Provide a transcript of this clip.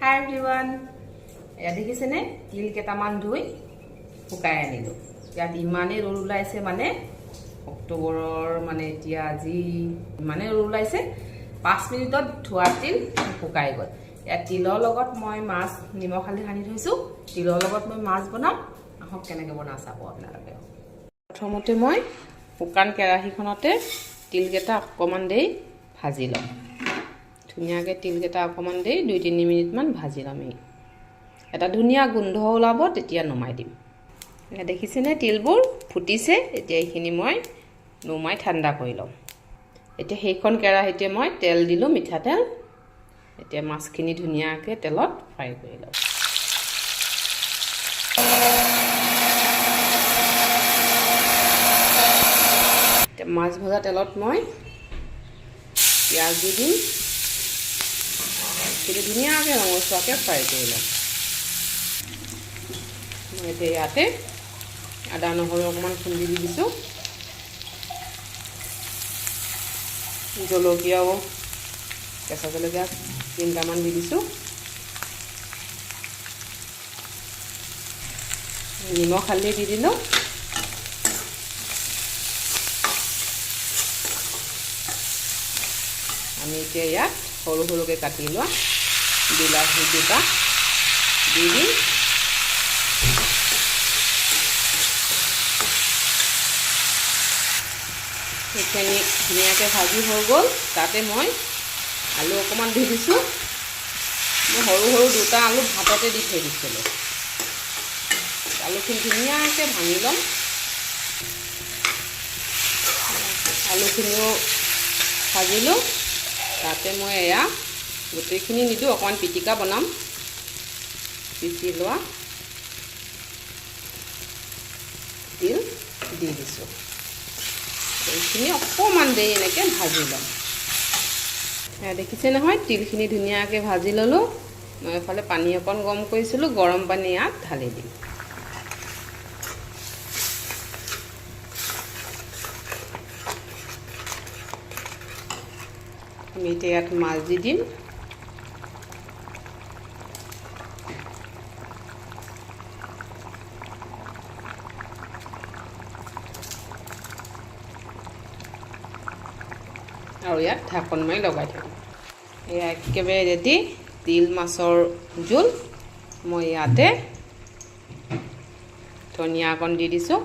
Hi everyone. এয়া দেখিছেনে তিল কেইটামান ধুই শুকাই আনিলো। ইয়াত ইমানে ৰ'দ ওলাইছে মানে অক্টোবৰৰ মানে এতিয়া আজি ইমানে ৰ'দ ওলাইছে 5 মিনিটত ধোৱা তিল শুকাই গ'ল। এয়া তিলৰ লগত মই মাছ নিমখ হালধি সানি থৈছো। তিলৰ লগত মই মাছ বনাম। আহক কেনেকৈ বনাও চাব আপোনালোকে। প্ৰথমতে মই শুকান কেৰাহীখনতে তিল কেইটা অকমান দেই ভাজি লম। ধুনীয়াকৈ তিল কেইটা অকমান দেই 2-3 মিনিট মান ভাজি লম। এটা ধুনীয়া গোন্ধ ওলাব তেতিয়া নমাই দিম। এয়া দেখিছেনে তিলবোৰ ফুটিছে। এতিয়া এইখিনি মই নমাই ঠাণ্ডা কৰি লম। এতিয়া সেইখন কেৰাহীতে মই তেল দিলো মিঠাতেল। এতিয়া মাছখিনি ধুনীয়াকৈ তেলত ফ্ৰাই কৰি লম। এতিয়া মাছ ভজা তেলত মই পিঁয়াজ দি দিম। কিন্তু ধুনীয়াকৈ ৰঙচুৱাকৈ ফ্ৰাই কৰি লম। মই এতিয়া ইয়াতে আদা নহৰু অকণমান খুন্দি দি দিছোঁ। জলকীয়াও কেঁচা জলকীয়া 3টামান দি দিছোঁ। নিমখ হালধি দি দিলোঁ। আমি এতিয়া ইয়াত সৰু সৰুকৈ কাটি লোৱা বিলাহী দুটা দি দিম। সেইখিনি ধুনীয়াকৈ ভাজি হৈ গ'ল। তাতে মই আলু অকণমান দি দিছোঁ। মই সৰু সৰু দুটা আলু ভাততে দি থৈ দিছিলোঁ। আলুখিনি ধুনীয়াকৈ ভাঙি ল'ম। আলুখিনিও ভাজিলোঁ। তাতে মই এয়া গোটেইখিনি নিদিওঁ, অকণমান পিটিকা বনাম। পিচি লোৱা তিল দি দিছোঁ। এইখিনি অকণমান দেৰি এনেকৈ ভাজি ল'ম। দেখিছে নহয় তিলখিনি ধুনীয়াকৈ ভাজি ল'লোঁ। মই এফালে পানী অকণ গৰম কৰিছিলোঁ। গৰম পানী ইয়াত ঢালি দিম। আমি এতিয়া ইয়াত মাছ দি দিম। আৰু ইয়াত ঢাকন মাৰি লগাই থৈ দিম। এয়া একেবাৰে ৰেডি তিল মাছৰ জোল। মই ইয়াতে ধনিয়া অকণ দি দিছোঁ।